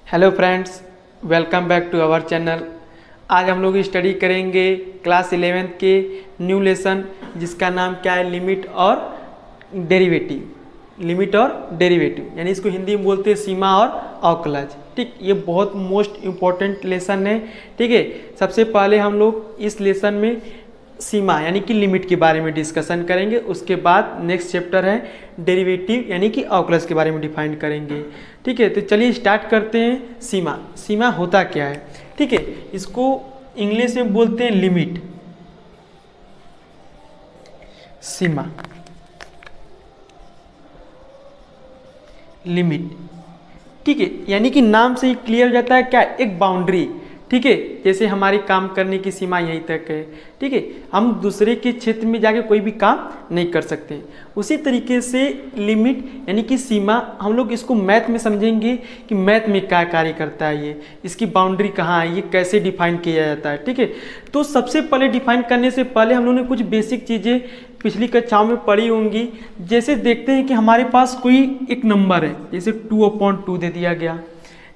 Hello friends, welcome back to our channel. आज हम लोग स्टडी करेंगे क्लास 11th के न्यू लेसन जिसका नाम क्या है, लिमिट और डेरिवेटिव। लिमिट और डेरिवेटिव यानी इसको हिंदी में बोलते हैं सीमा और अवकलज। ठीक, ये बहुत मोस्ट इम्पॉर्टेंट लेसन है। ठीक है, सबसे पहले हम लोग इस लेसन में सीमा यानी कि लिमिट के बारे में डिस्कशन करेंगे। उसके बाद नेक्स्ट चैप्टर है डेरिवेटिव यानी कि अवकलज के बारे में डिफाइन करेंगे। ठीक है, तो चलिए स्टार्ट करते हैं। सीमा, सीमा होता क्या है? ठीक है, इसको इंग्लिश में बोलते हैं लिमिट। सीमा, लिमिट। ठीक है, यानी कि नाम से ही क्लियर हो जाता है क्या, एक बाउंड्री। ठीक है, जैसे हमारी काम करने की सीमा यहीं तक है। ठीक है, हम दूसरे के क्षेत्र में जाके कोई भी काम नहीं कर सकते। उसी तरीके से लिमिट यानी कि सीमा, हम लोग इसको मैथ में समझेंगे कि मैथ में क्या कार्य करता है, ये इसकी बाउंड्री कहाँ है, ये कैसे डिफाइन किया जाता है। ठीक है, तो सबसे पहले डिफाइन करने से पहले हम लोगों ने कुछ बेसिक चीज़ें पिछली कक्षाओं में पढ़ी होंगी। जैसे देखते हैं कि हमारे पास कोई एक नंबर है, जैसे 2/2 दे दिया गया।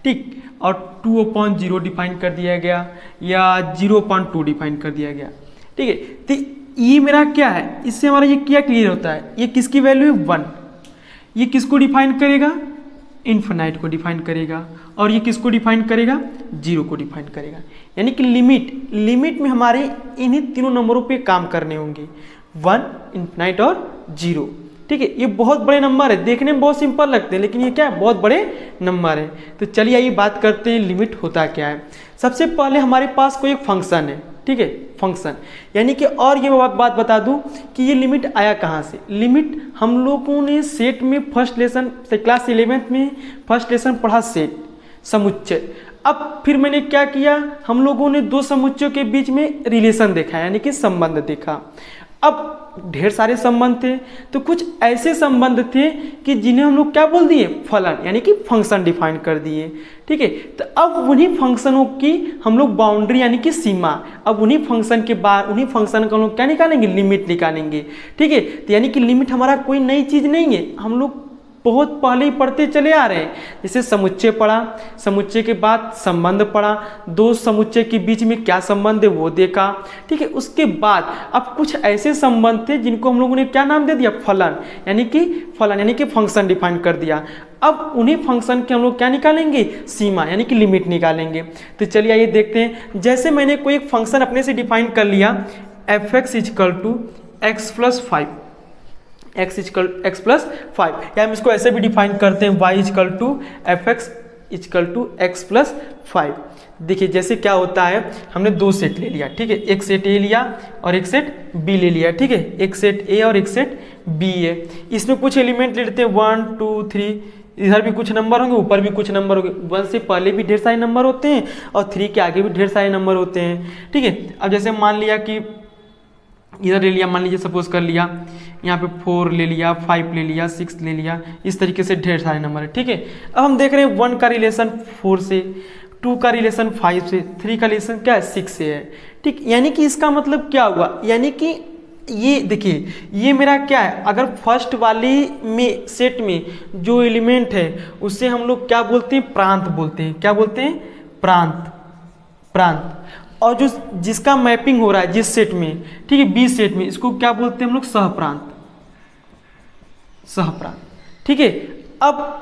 ठीक, और 2/0 डिफाइन कर दिया गया या 0/2 डिफाइन कर दिया गया। ठीक है, तो ये मेरा क्या है, इससे हमारा ये क्या क्लियर होता है, ये किसकी वैल्यू है 1। ये किसको डिफाइन करेगा, इन्फिनाइट को डिफाइन करेगा। और ये किसको डिफाइन करेगा, 0 को डिफाइन करेगा। यानी कि लिमिट में हमारे इन्हीं तीनों नंबरों पे काम करने होंगे, 1, इन्फिनाइट और 0। ठीक है, ये बहुत बड़े नंबर है, देखने में बहुत सिंपल लगते हैं लेकिन ये क्या है, बहुत बड़े नंबर है। तो चलिए आइए बात करते हैं लिमिट होता क्या है। सबसे पहले हमारे पास कोई एक फंक्शन है। ठीक है, फंक्शन यानी कि, और ये बात बता दूं कि ये लिमिट आया कहाँ से। लिमिट हम लोगों ने सेट में फर्स्ट लेसन से क्लास 11th में फर्स्ट लेसन पढ़ा, सेट, समुच्चय। अब फिर मैंने क्या किया, हम लोगों ने दो समुच्चयों के बीच में रिलेशन देखा यानी कि संबंध देखा। अब ढेर सारे संबंध थे, तो कुछ ऐसे संबंध थे कि जिन्हें हम लोग क्या बोल दिए, फलन यानी कि फंक्शन डिफाइन कर दिए। ठीक है, तो अब उन्हीं फंक्शनों की हम लोग बाउंड्री यानी कि सीमा, अब उन्हीं फंक्शन के बाद उन्हीं फंक्शन का हम लोग क्या निकालेंगे, लिमिट निकालेंगे। ठीक है, तो यानी कि लिमिट हमारा कोई नई चीज़ नहीं है, हम लोग बहुत पहले ही पढ़ते चले आ रहे हैं। जैसे समुच्चय पढ़ा, समुच्चय के बाद संबंध पढ़ा, दो समुच्चय के बीच में क्या संबंध है वो देखा। ठीक है, उसके बाद अब कुछ ऐसे संबंध थे जिनको हम लोगों ने क्या नाम दे दिया, फलन यानी कि फंक्शन डिफाइन कर दिया। अब उन्हीं फंक्शन के हम लोग क्या निकालेंगे, सीमा यानी कि लिमिट निकालेंगे। तो चलिए आइए देखते हैं। जैसे मैंने कोई एक फंक्शन अपने से डिफाइन कर लिया, fx = x + 5, x + 5, या हम इसको ऐसे भी डिफाइन करते हैं, y = fx = x + 5। देखिए जैसे क्या होता है, हमने दो सेट ले लिया। ठीक है, एक सेट ए लिया और एक सेट बी ले लिया। ठीक है, एक सेट ए और एक सेट बी है। इसमें कुछ एलिमेंट ले लेते हैं, 1 2 3, इधर भी कुछ नंबर होंगे, ऊपर भी कुछ नंबर होंगे। 1 से पहले भी ढेर सारे नंबर होते हैं और 3 के आगे भी ढेर सारे नंबर होते हैं। ठीक है, अब जैसे मान लिया कि इधर ले लिया, मान लीजिए सपोज कर लिया यहाँ पे 4 ले लिया, 5 ले लिया, 6 ले लिया, इस तरीके से ढेर सारे नंबर है। ठीक है, अब हम देख रहे हैं 1 का रिलेशन 4 से, 2 का रिलेशन 5 से, 3 का रिलेशन क्या है, 6 से है। ठीक, यानी कि इसका मतलब क्या हुआ, यानी कि ये देखिए, ये मेरा क्या है, अगर फर्स्ट वाली में सेट में जो एलिमेंट है उससे हम लोग क्या बोलते हैं, प्रांत बोलते हैं। क्या बोलते हैं, प्रांत। और जो जिसका मैपिंग हो रहा है जिस सेट में, ठीक है, बी सेट में, इसको क्या बोलते हैं हम लोग, सहप्रांत। ठीक है, अब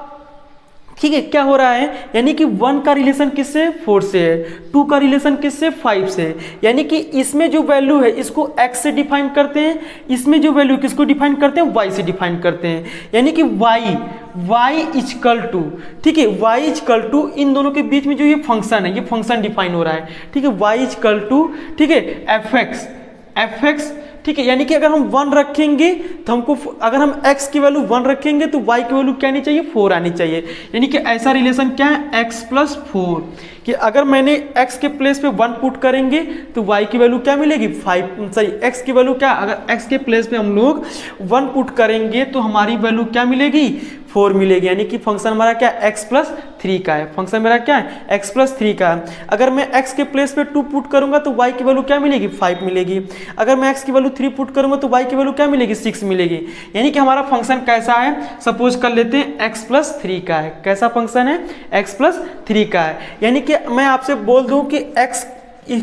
ठीक है, क्या हो रहा है, यानी कि 1 का रिलेशन किससे, 4 से है, 2 का रिलेशन किससे, 5 से है। यानी कि इसमें जो वैल्यू है इसको x से डिफाइन करते हैं, इसमें जो वैल्यू किसको डिफाइन करते हैं, y से डिफाइन करते हैं। यानी कि y = ठीक है, y = इन दोनों के बीच में जो ये फंक्शन है, ये फंक्शन डिफाइन हो रहा है। ठीक है, y = ठीक है fx। ठीक है, यानी कि अगर हम 1 रखेंगे तो हमको, अगर हम x की वैल्यू 1 रखेंगे तो y की वैल्यू क्या आनी चाहिए, 4 आनी चाहिए। यानी कि ऐसा रिलेशन क्या है, x + 4। कि अगर मैंने x के प्लेस पे 1 पुट करेंगे तो y की वैल्यू क्या मिलेगी 5, सॉरी x की वैल्यू क्या, अगर x के प्लेस पे हम लोग 1 पुट करेंगे तो हमारी वैल्यू क्या मिलेगी 4 मिलेगी, यानी कि फंक्शन हमारा क्या x+3 का है, फंक्शन मेरा क्या है x+3 का है। अगर मैं x के प्लेस पे 2 पुट करूंगा तो y की वैल्यू क्या मिलेगी 5 मिलेगी, अगर मैं x की वैल्यू 3 पुट करूंगा तो y की वैल्यू क्या मिलेगी 6 मिलेगी। यानी कि हमारा फंक्शन कैसा है, सपोज कर लेते हैं x+3 का है, कैसा फंक्शन है x+3 का है। यानी कि मैं आपसे बोल दूं कि x =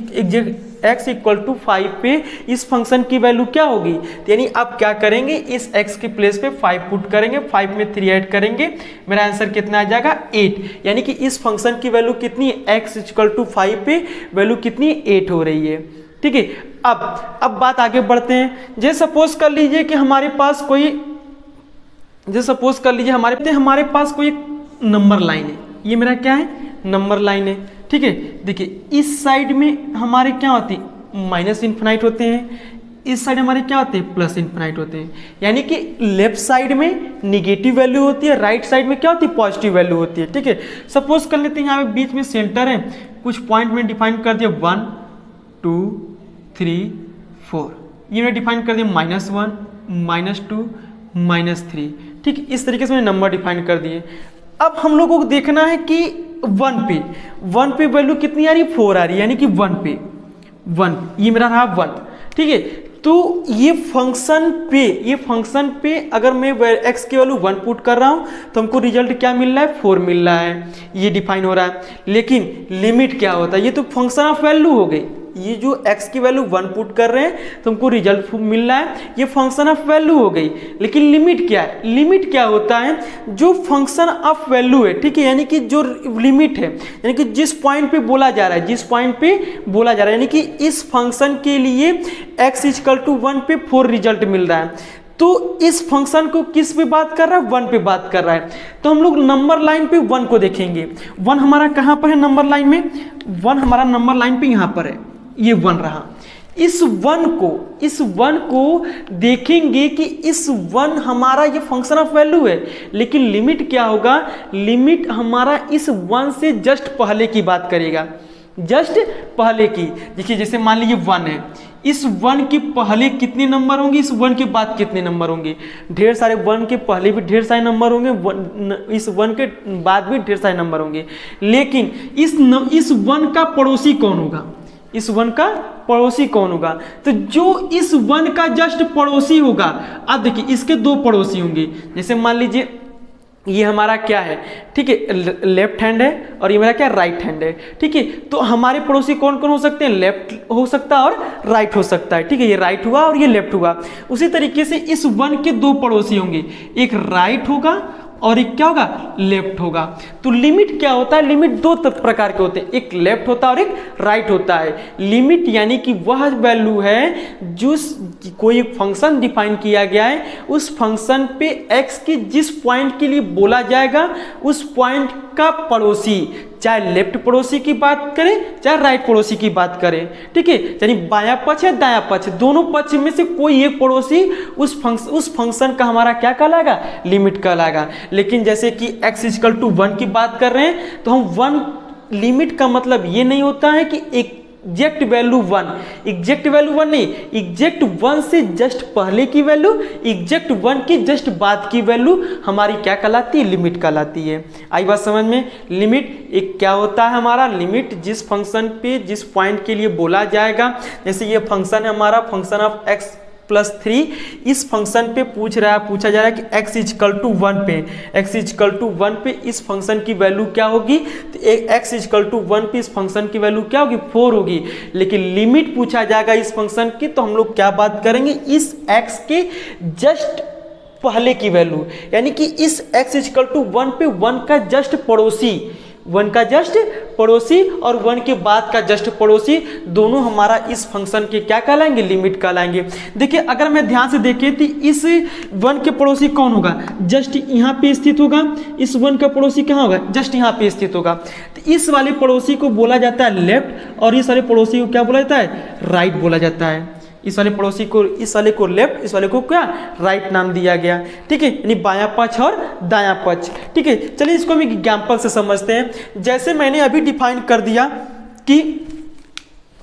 5 पे इस फंक्शन की वैल्यू क्या होगी, तो यानी आप क्या करेंगे, इस x के प्लेस पे 5 पुट करेंगे, 5 में 3 ऐड करेंगे, मेरा आंसर कितना आ जाएगा 8। यानी कि इस फंक्शन की वैल्यू कितनी है, x = 5 पे वैल्यू कितनी 8 हो रही है। ठीक है, अब बात आगे बढ़ते हैं। जैसे सपोज कर लीजिए कि हमारे पास कोई हमारे पास कोई नंबर लाइन है, ये मेरा क्या है नंबर लाइन है। ठीक है, देखिए इस साइड में हमारे क्या होती है -∞ होते हैं, इस साइड हमारे क्या होते हैं +∞ होते हैं। यानी कि लेफ्ट साइड में निगेटिव वैल्यू होती है, राइट साइड में क्या होती है पॉजिटिव वैल्यू होती है। ठीक है, सपोज कर लेते हैं यहाँ पे बीच में सेंटर है, कुछ पॉइंट में डिफाइन कर दिया 1 2 3 4, ये मैंने डिफाइन कर दिया -1 -2 -3। ठीक, इस तरीके से मैंने नंबर डिफाइन कर दिए। अब हम लोगों को देखना है कि 1 पे वैल्यू कितनी आ रही है 4 आ रही है, यानी कि 1 ये मेरा रहा 1। ठीक है, तो ये फंक्शन पे अगर मैं x की वैल्यू 1 पुट कर रहा हूं तो हमको रिजल्ट क्या मिल रहा है 4 मिल रहा है, ये डिफाइन हो रहा है। लेकिन लिमिट क्या होता है, ये तो फंक्शन ऑफ वैल्यू हो गई, ये जो x की वैल्यू 1 पुट कर रहे हैं तो हमको रिजल्ट मिल रहा है, ये फंक्शन ऑफ वैल्यू हो गई। लेकिन लिमिट क्या है, लिमिट क्या होता है, जो फंक्शन ऑफ वैल्यू है, ठीक है, यानी कि जो लिमिट है, यानी कि जिस पॉइंट पे बोला जा रहा है, यानी कि इस फंक्शन के लिए x = 1 पे 4 रिजल्ट मिल रहा है, तो इस फंक्शन को किस पे बात कर रहा है 1 पे बात कर रहा है। तो हम लोग नंबर लाइन पे 1 को देखेंगे। 1 हमारा कहाँ पर है नंबर लाइन में, 1 हमारा नंबर लाइन पे यहाँ पर है, ये 1 रहा। इस 1 को देखेंगे कि इस 1 हमारा ये फंक्शन ऑफ वैल्यू है, लेकिन लिमिट क्या होगा, लिमिट हमारा इस 1 से जस्ट पहले की बात करेगा, जस्ट पहले की। देखिए जैसे मान लीजिए 1 है, इस 1 के पहले कितने नंबर होंगे, इस 1 के बाद कितने नंबर होंगे, ढेर सारे। 1 के पहले भी ढेर सारे नंबर होंगे, इस 1 के बाद भी ढेर सारे नंबर होंगे। लेकिन इस 1 का पड़ोसी कौन होगा, इस 1 का पड़ोसी कौन होगा, तो जो इस 1 का जस्ट पड़ोसी होगा। अब देखिए इसके 2 पड़ोसी होंगे, जैसे मान लीजिए ये हमारा क्या है, ठीक है, लेफ्ट हैंड है और ये मेरा क्या राइट हैंड है। ठीक है, तो हमारे पड़ोसी कौन कौन हो सकते हैं, लेफ्ट हो सकता है और राइट हो सकता है। ठीक है, ये राइट हुआ और ये लेफ्ट हुआ। उसी तरीके से इस 1 के 2 पड़ोसी होंगे, एक राइट होगा और एक क्या होगा लेफ्ट होगा। तो लिमिट क्या होता है, लिमिट 2 प्रकार के होते हैं, एक लेफ्ट होता है और एक राइट होता है। लिमिट यानी कि वह वैल्यू है जो कोई फंक्शन डिफाइन किया गया है, उस फंक्शन पे x के जिस पॉइंट के लिए बोला जाएगा उस पॉइंट का पड़ोसी, चाहे लेफ्ट पड़ोसी की बात करें चाहे राइट पड़ोसी की बात करें। ठीक है, यानी बायां पक्ष है दायां पक्ष, दोनों पक्ष में से कोई एक पड़ोसी उस फंक्शन का हमारा क्या कहलाएगा, लिमिट कहलाएगा। लेकिन जैसे कि x = 1 की बात कर रहे हैं तो हम 1 लिमिट का मतलब ये नहीं होता है कि एग्जैक्ट वैल्यू 1, एग्जैक्ट वैल्यू 1 नहीं, एग्जैक्ट 1 से जस्ट पहले की वैल्यू, एग्जैक्ट 1 की जस्ट बाद की वैल्यू हमारी क्या कहलाती है, लिमिट कहलाती है। आई बात समझ में। लिमिट एक क्या होता है हमारा, लिमिट जिस फंक्शन पे जिस पॉइंट के लिए बोला जाएगा। जैसे ये फंक्शन है हमारा फंक्शन ऑफ x+3, इस फंक्शन पे पूछा जा रहा है कि x = 1 पे, x = 1 पे इस फंक्शन की वैल्यू क्या होगी, तो x = 1 पे इस फंक्शन की वैल्यू क्या होगी 4 होगी। लेकिन लिमिट पूछा जाएगा इस फंक्शन की, तो हम लोग क्या बात करेंगे, इस x के जस्ट पहले की वैल्यू, यानी कि इस x = 1 पे 1 का जस्ट पड़ोसी, 1 का जस्ट पड़ोसी और 1 के बाद का जस्ट पड़ोसी, दोनों हमारा इस फंक्शन के क्या कहलाएंगे, लिमिट कहलाएंगे। देखिए अगर मैं ध्यान से देखें तो इस 1 के पड़ोसी कौन होगा, जस्ट यहाँ पे स्थित होगा। इस 1 का पड़ोसी कहाँ होगा, जस्ट यहाँ पे स्थित होगा। तो इस वाले पड़ोसी को बोला जाता है लेफ्ट और इस वाले पड़ोसी को क्या बोला जाता है, राइट बोला जाता है। इस वाले पड़ोसी को, इस वाले को लेफ्ट, इस वाले को क्या राइट नाम दिया गया, ठीक है, यानी बायां पक्ष और दायां पक्ष, ठीक है। चलिए इसको हम एग्जाम्पल से समझते हैं। जैसे मैंने अभी डिफाइन कर दिया कि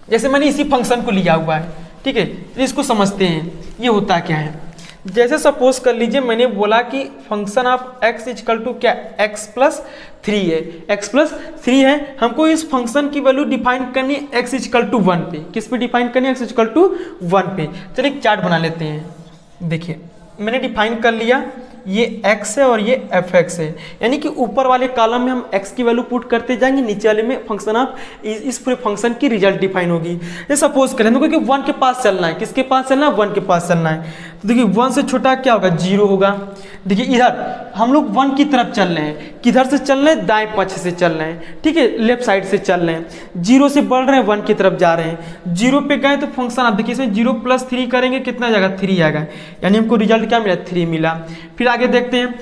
जैसे मैंने इसी फंक्शन को लिया हुआ है, ठीक है, इसको समझते हैं ये होता क्या है। जैसे सपोज कर लीजिए मैंने बोला कि function of x equal to क्या, x प्लस 3 है, x प्लस 3 है, हमको इस फंक्शन की वैल्यू डिफाइन करनी है x इक्वल टू 1 पे। किस पे डिफाइन करनी है, x इक्वल टू 1 पे। चलिए एक चार्ट बना लेते हैं। देखिए मैंने डिफाइन कर लिया, ये x है और ये fx है, यानी कि ऊपर वाले कॉलम में हम x की वैल्यू पुट करते जाएंगे, नीचे वाले में फंक्शन ऑफ इस पूरे फंक्शन की रिजल्ट डिफाइन होगी। ये सपोज करें तो क्योंकि 1 के पास चलना है, किसके पास चलना है, 1 के पास चलना है, तो देखिए 1 से छोटा क्या होगा, 0 होगा। देखिए इधर हम लोग 1 की तरफ चल रहे हैं, किधर से चल रहे हैं, दाएं पक्ष से चल रहे हैं, ठीक है, लेफ्ट साइड से चल रहे हैं। 0 से बढ़ रहे हैं, 1 की तरफ जा रहे हैं। 0 पे गए तो फंक्शन आप देखिए इसमें 0 प्लस 3 करेंगे, कितना जाएगा, 3 आएगा, यानी हमको रिजल्ट क्या मिला, 3 मिला। फिर आगे देखते हैं,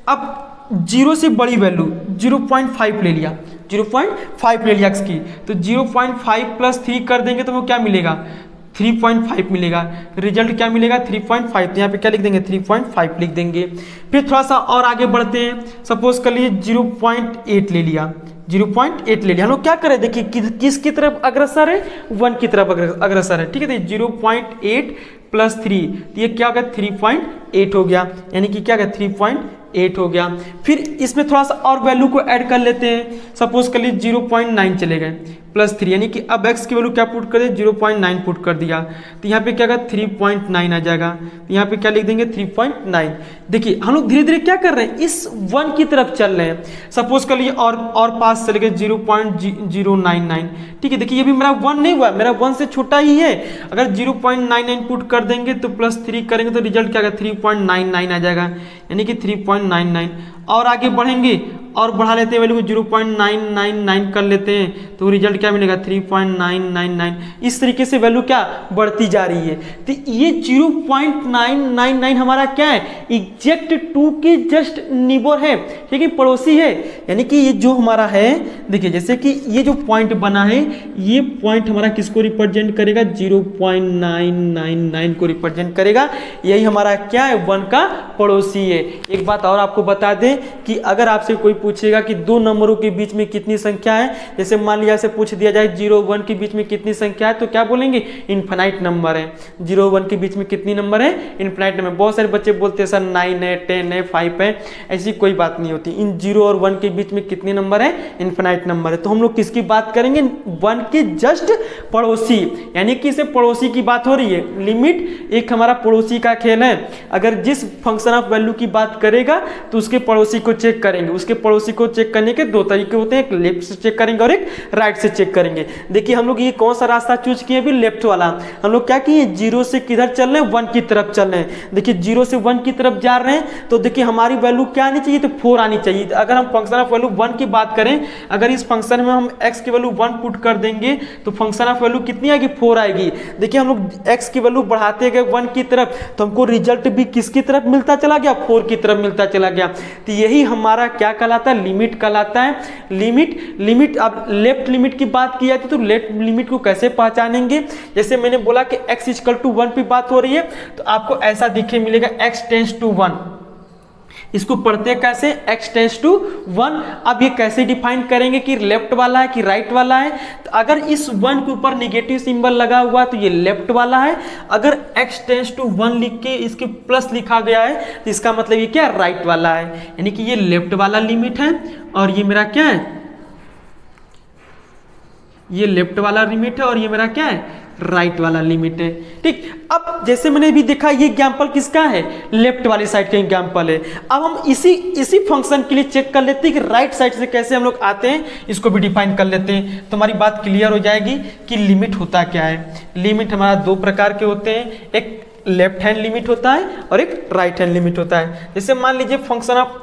अब 0 से बड़ी वैल्यू 0.5 ले लिया, 0.5 ले लिया x की, तो 0.5 प्लस 3 कर देंगे तो वो क्या मिलेगा, 3.5 मिलेगा। रिजल्ट क्या मिलेगा, 3.5, तो यहाँ पे क्या लिख देंगे, 3.5 लिख देंगे। फिर थोड़ा सा और आगे बढ़ते हैं, सपोज कर लीजिए 0.8 ले लिया, 0.8 ले लिया। हम लोग क्या करें, देखिए किसकी तरफ अग्रसर है, 1 की तरफ अग्रसर है, ठीक है। 0.8 प्लस 3, तो ये क्या हो गया, 3.8 हो गया, यानी कि क्या हो गया, 3.8 हो गया। फिर इसमें थोड़ा सा और वैल्यू को ऐड कर लेते हैं, सपोज कर लीजिए 0.9 चले गए प्लस 3, यानी कि अब x की वैल्यू क्या पुट कर दिया, 0.9 पुट कर दिया, तो यहाँ पे क्या होगा, 3.9 आ जाएगा, तो यहाँ पे क्या लिख देंगे, 3.9। देखिए हम लोग धीरे धीरे क्या कर रहे हैं, इस 1 की तरफ चल रहे हैं। सपोज कर लीजिए और पास चले गए 0.099, ठीक है। देखिए ये भी मेरा 1 नहीं हुआ, मेरा 1 से छोटा ही है। अगर 0.99 पुट कर देंगे तो प्लस 3 करेंगे तो रिजल्ट क्या आएगा, 3.99 आ जाएगा, यानी कि 3.99। और आगे बढ़ेंगे और बढ़ा लेते हैं वैल्यू को, 0.999 कर लेते हैं तो रिजल्ट क्या मिलेगा, 3.999। इस तरीके से वैल्यू क्या बढ़ती जा रही है। तो ये 0.999 हमारा क्या है, एग्जैक्ट 2 के जस्ट निबर है, ठीक है, पड़ोसी है। यानी कि ये जो हमारा है, देखिए जैसे कि ये जो पॉइंट बना है, ये पॉइंट हमारा किसको रिप्रेजेंट करेगा, 0.999 को रिप्रेजेंट करेगा। यही हमारा क्या है, 1 का पड़ोसी है। एक बात और आपको बता दें कि अगर आपसे कोई पूछेगा कि 2 नंबरों के बीच में कितनी संख्या है, जैसे मान लिया से पूछ दिया जाए 0 1 के बीच में कितनी संख्या है, तो क्या बोलेंगे, इनफाइनाइट नंबर है। 0 1 के बीच में कितनी नंबर है, इनफाइनाइट नंबर। बहुत सारे बच्चे बोलते हैं सर 9 है, 10 है, 5 है, ऐसी कोई बात नहीं होती। इन 0 और 1 के बीच में कितने नंबर है, इनफाइनाइट नंबर है। तो हम लोग किसकी बात करेंगे, 1 के जस्ट पड़ोसी, यानी कि इसे पड़ोसी की बात हो रही है। लिमिट एक हमारा पड़ोसी का खेल है। अगर जिस फंक्शन ऑफ वैल्यू की बात करेगा तो उसके पड़ोसी को चेक करेंगे। उसके पड़ोसी को चेक करने के 2 तरीके होते हैं, एक लेफ्ट से चेक करेंगे और एक राइट से चेक करेंगे। देखिए हम लोग ये कौन सा रास्ता चूज किए, अभी लेफ्ट वाला। हम लोग क्या किए, 0 से किधर चल रहे हैं, 1 की तरफ चल रहे हैं। देखिए 0 से 1 की तरफ जा रहे हैं, तो देखिए हमारी वैल्यू क्या आनी चाहिए, तो 4 आनी चाहिए। अगर हम फंक्शन ऑफ वैल्यू 1 की बात करें, अगर इस फंक्शन में हम x की वैल्यू 1 पुट कर देंगे तो फंक्शन ऑफ वैल्यू कितनी आएगी, 4 आएगी। देखिए हम लोग x की वैल्यू बढ़ाते गए 1 की तरफ, तो हमको रिजल्ट भी किसकी तरफ मिलता चला गया, 4 की तरफ मिलता चला गया। तो यही हमारा क्या कहलाता है, लिमिट कहलाता है। लिमिट अब लेफ्ट लिमिट की बात की जाती है, तो लेफ्ट लिमिट को कैसे पहचानेंगे, जैसे मैंने बोला कि x इक्वल टू 1 पे बात हो रही है, तो आपको ऐसा दिखे मिलेगा x टेंस टू 1। इसको पढ़ते हैं कैसे, x टेंस टू 1। अब ये कैसे डिफाइन करेंगे कि लेफ्ट वाला है कि राइट वाला है, तो अगर इस 1 के ऊपर नेगेटिव सिंबल लगा हुआ तो ये लेफ्ट वाला है। अगर x टेंस टू 1 लिख के इसके प्लस लिखा गया है तो इसका मतलब ये क्या, राइट वाला है, यानी कि ये लेफ्ट वाला लिमिट है और ये मेरा क्या है, ये लेफ्ट वाला लिमिट है और ये मेरा क्या है, राइट वाला लिमिट है। ठीक, अब जैसे मैंने भी देखा ये एग्जांपल किसका है, लेफ्ट वाली साइड का एग्जांपल है। अब हम इसी फंक्शन के लिए चेक कर लेते हैं कि राइट साइड से कैसे हम लोग आते हैं, इसको भी डिफाइन कर लेते हैं तो हमारी बात क्लियर हो जाएगी कि लिमिट होता क्या है। लिमिट हमारा 2 प्रकार के होते हैं, एक लेफ्ट हैंड लिमिट होता है और एक राइट हैंड लिमिट होता है। जैसे मान लीजिए फंक्शन ऑफ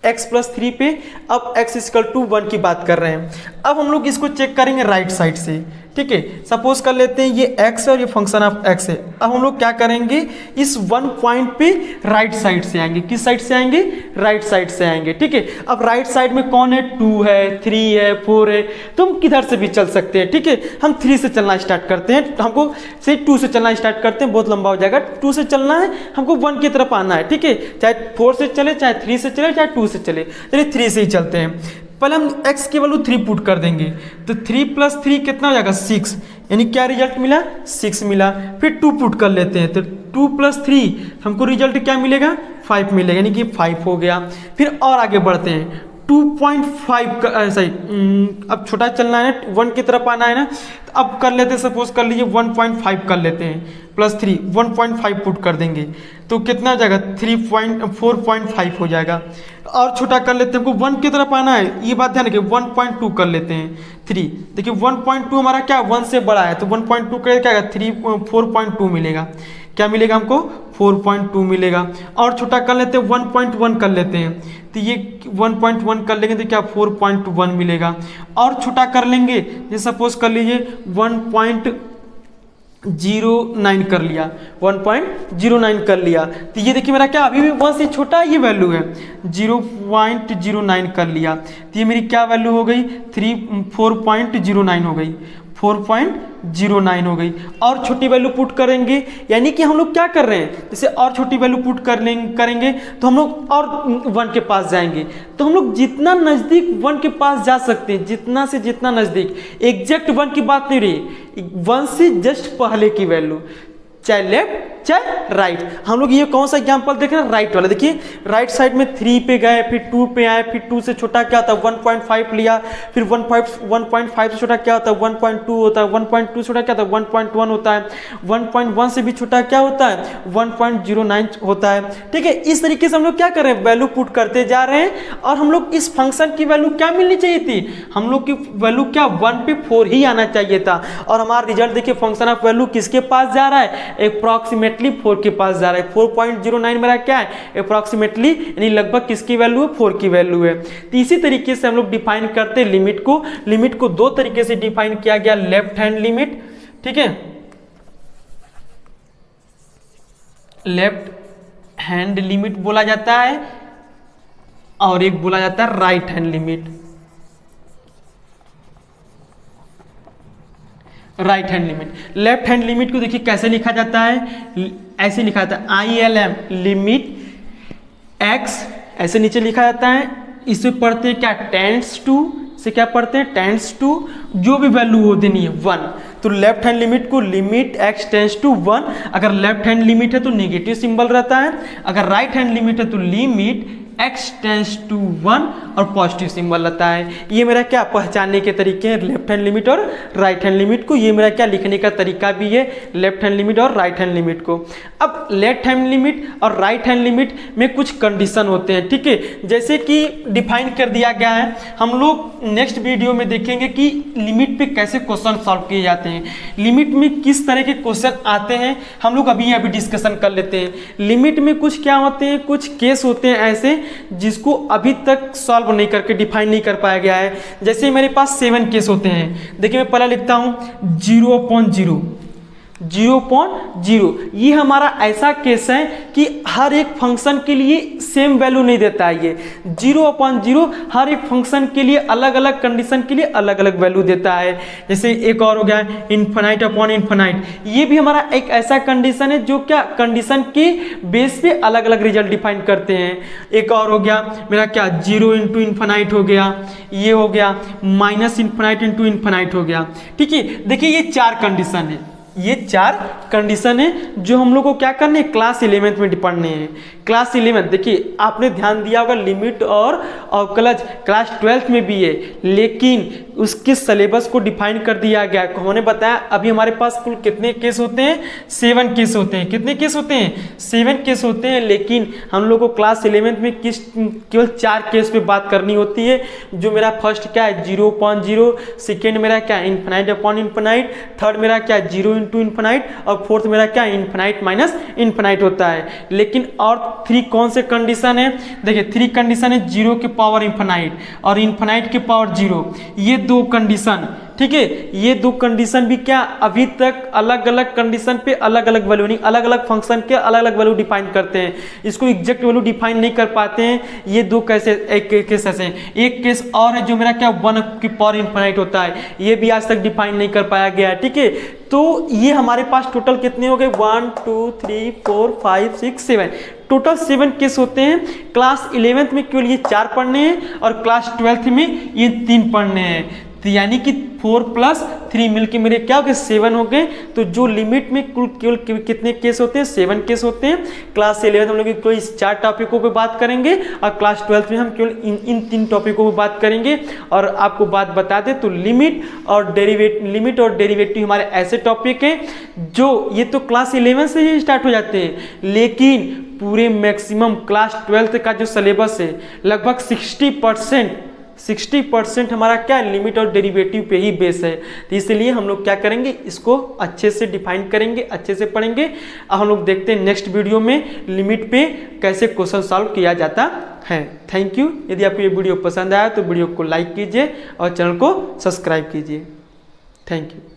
x+3 पे, अब x=1 की बात कर रहे हैं। अब हम लोग इसको चेक करेंगे राइट साइड से, ठीक है। सपोज कर लेते हैं ये x है और ये फंक्शन ऑफ x है। अब हम लोग क्या करेंगे, इस 1 पॉइंट पे राइट साइड से आएंगे। किस साइड से आएंगे, राइट साइड से आएंगे, ठीक है। अब राइट साइड में कौन है, 2 है, 3 है, 4 है, तो हम किधर से भी चल सकते हैं, ठीक है। हम 3 से चलना स्टार्ट करते हैं, हमको से 2 से चलना स्टार्ट करते हैं, बहुत लंबा हो जाएगा। 2 से चलना है, हमको 1 की तरफ आना है, ठीक है। चाहे 4 से चले, चाहे 3 से चले, चाहे 2 से चले, चलिए 3 से ही चलते हैं। पहले हम x की वैल्यू 3 पुट कर देंगे, तो 3 + 3 कितना हो जाएगा, 6, यानी क्या रिजल्ट मिला, 6 मिला। फिर 2 पुट कर लेते हैं, तो 2 + 3 हमको रिजल्ट क्या मिलेगा, 5 मिलेगा, यानी कि 5 हो गया। फिर और आगे बढ़ते हैं, 2.5 का सही, अब छोटा चलना है ना, 1 की तरफ आना है ना, तो अब कर लेते हैं, सपोज कर लीजिए 1.5 कर लेते हैं, +3 1.5 पुट कर देंगे, तो कितना हो जाएगा, 4.5 हो जाएगा। और छोटा कर लेते हैं, हमको 1 की तरफ आना है, ये बात ध्यान रखिए, 1.2 कर लेते हैं, 3, देखिए 1.2 हमारा क्या 1 से बड़ा है, तो 1.2 करें क्या आएगा, 4.2 मिलेगा। क्या मिलेगा हमको, 4.2 मिलेगा। और छोटा कर लेते हैं, 1.1 कर लेते हैं, तो ये 1.1 कर लेंगे तो क्या 4.1 मिलेगा। और छोटा कर लेंगे, जैसे सपोज कर लीजिए 1.09 कर लिया, 1.09 कर लिया, तो ये देखिए मेरा क्या अभी भी 1 से छोटा ये वैल्यू है, 0.09 कर लिया, तो ये मेरी क्या वैल्यू हो गई, 4.09 हो गई, 4.09 हो गई। और छोटी वैल्यू पुट करेंगे, यानी कि हम लोग क्या कर रहे हैं, जैसे और छोटी वैल्यू पुट करेंगे तो हम लोग और 1 के पास जाएंगे, तो हम लोग जितना नज़दीक 1 के पास जा सकते हैं, जितना से जितना नज़दीक, एग्जैक्ट 1 की बात नहीं रही, 1 से जस्ट पहले की वैल्यू, चाहे लेफ्ट चाहे राइट। हम लोग ये कौन सा एग्जांपल देख रहे हैं, राइट वाला। देखिए राइट साइड में 3 पे गए, फिर 2 पे आए, फिर 2 से छोटा क्या होता है 1.5 लिया, फिर 1.5 से छोटा क्या होता है 1.2 होता है, 1.2 से छोटा क्या होता है 1.1 होता है, 1.1 से भी छोटा क्या होता है 1.09 होता है, ठीक है। इस तरीके से हम लोग क्या कर रहे हैं, वैल्यू पुट करते जा रहे हैं। और हम लोग इस फंक्शन की वैल्यू क्या मिलनी चाहिए थी, हम लोग की वैल्यू क्या 1 पे 4 ही आना चाहिए था। और हमारा रिजल्ट देखिए, फंक्शन ऑफ वैल्यू किसके पास जा रहा है, अप्रॉक्सीमेटली 4 के पास जा रहा है। 4.09 मेरा क्या है, अप्रॉक्सीमेटली, यानी लगभग किसकी वैल्यू है, 4 की वैल्यू है। तो इसी तरीके से हम लोग डिफाइन करते हैं लिमिट को। लिमिट को 2 तरीके से डिफाइन किया गया, लेफ्ट हैंड लिमिट, ठीक है, लेफ्ट हैंड लिमिट बोला जाता है, और एक बोला जाता है right hand limit. Right hand limit, left hand limit को देखिए कैसे लिखा जाता है, ऐसे लिखा जाता है ILM लिमिट x, ऐसे नीचे लिखा जाता है। इसे पढ़ते हैं क्या, टेंड्स टू, से क्या पढ़ते हैं, टेंड्स टू, जो भी वैल्यू हो देनी है 1, तो लेफ्ट हैंड लिमिट को लिमिट x टेंड्स टू 1। अगर लेफ्ट हैंड लिमिट है तो नेगेटिव सिंबल रहता है, अगर राइट हैंड लिमिट है तो लिमिट x टेंड्स टू 1 और पॉजिटिव सिंबल रहता है। ये मेरा क्या पहचानने के तरीके हैं, लेफ्ट हैंड लिमिट और राइट हैंड लिमिट को। ये मेरा क्या लिखने का तरीका भी है, लेफ्ट हैंड लिमिट और राइट हैंड लिमिट को। अब लेफ्ट हैंड लिमिट और राइट हैंड लिमिट में कुछ कंडीशन होते हैं, ठीक है, जैसे कि डिफाइन कर दिया गया है। हम लोग नेक्स्ट वीडियो में देखेंगे कि लिमिट पे कैसे क्वेश्चन सॉल्व किए जाते हैं, लिमिट में किस तरह के क्वेश्चन आते हैं, हम लोग अभी डिस्कशन कर लेते हैं। लिमिट में कुछ क्या होते हैं, कुछ केस होते हैं ऐसे जिसको अभी तक सॉल्व नहीं करके डिफाइन नहीं कर पाया गया है। जैसे मेरे पास 7 केस होते हैं, देखिए मैं पहला लिखता हूं 0.0, 0.0, ये हमारा ऐसा केस है कि हर एक फंक्शन के लिए सेम वैल्यू नहीं देता है। ये 0.0 हर एक फंक्शन के लिए अलग अलग कंडीशन के लिए अलग अलग वैल्यू देता है। जैसे एक और हो गया इन्फिनाइट अपॉन इन्फिनाइट, ये भी हमारा एक ऐसा कंडीशन है जो क्या कंडीशन के बेस पे अलग अलग रिजल्ट डिफाइन करते हैं। एक और हो गया मेरा क्या 0 इंटू इन्फिनाइट हो गया, ये हो गया माइनस इन्फिनाइट इंटू इन्फिनाइट हो गया, ठीक है। देखिए ये 4 कंडीशन है, ये 4 कंडीशन है जो हम लोग को क्या करने हैं, क्लास 11th में पढ़ने हैं। क्लास 11 देखिए आपने ध्यान दिया होगा, लिमिट और अवकलज क्लास 12th में भी है, लेकिन उसके सिलेबस को डिफाइन कर दिया गया है। हमने बताया अभी हमारे पास कुल कितने केस होते हैं, 7 केस होते हैं। कितने केस होते हैं, 7 केस होते हैं, लेकिन हम लोग को क्लास 11th में केवल 4 केस पे बात करनी होती है। जो मेरा फर्स्ट क्या है 0.0, सेकेंड मेरा क्या इन्फिनाइट अपॉन इन्फिनाइट, थर्ड मेरा क्या 0 इंटू इन्फिनाइट, और फोर्थ मेरा क्या इन्फिनाइट माइनस इन्फिनाइट होता है। लेकिन और थ्री कौन से कंडीशन है, देखिए थ्री कंडीशन है, 0 की पावर इंफिनाइट और इंफिनाइट की पावर 0, ये दो कंडीशन, ठीक है। ये दो कंडीशन भी क्या अभी तक अलग अलग कंडीशन पे अलग अलग वैल्यू, नहीं अलग अलग फंक्शन के अलग अलग वैल्यू डिफाइन करते हैं, इसको एग्जैक्ट वैल्यू डिफाइन नहीं कर पाते हैं। ये दो कैसे एक केस ऐसे, एक केस और है जो मेरा क्या 1 की पावर इंफिनाइट होता है, ये भी आज तक डिफाइन नहीं कर पाया गया है, ठीक है। तो ये हमारे पास टोटल कितने हो गए, 1 2 3 4 5 6 7, टोटल 7 केस होते हैं। क्लास 11th में केवल ये 4 पढ़ने हैं और क्लास 12th में ये 3 पढ़ने हैं, तो यानी कि 4 + 3 मिलके मेरे क्या हो गए 7 हो गए। तो जो लिमिट में कुल केवल कितने केस होते हैं, 7 केस होते हैं। क्लास 11 हम लोग कोई 4 टॉपिकों पे बात करेंगे और क्लास 12 में हम केवल इन 3 टॉपिकों पे बात करेंगे। और आपको बात बता दें तो लिमिट और डेरिवेटिव हमारे ऐसे टॉपिक हैं जो ये तो क्लास 11 से ही स्टार्ट हो जाते हैं, लेकिन पूरे मैक्सिमम क्लास 12 का जो सिलेबस है लगभग 60% हमारा क्या लिमिट और डेरिवेटिव पे ही बेस है। तो इसलिए हम लोग क्या करेंगे, इसको अच्छे से डिफाइन करेंगे, अच्छे से पढ़ेंगे। अब हम लोग देखते हैं नेक्स्ट वीडियो में लिमिट पे कैसे क्वेश्चन सॉल्व किया जाता है। Thank you. यदि आपको ये वीडियो पसंद आया तो वीडियो को लाइक कीजिए और चैनल को सब्सक्राइब कीजिए। Thank you.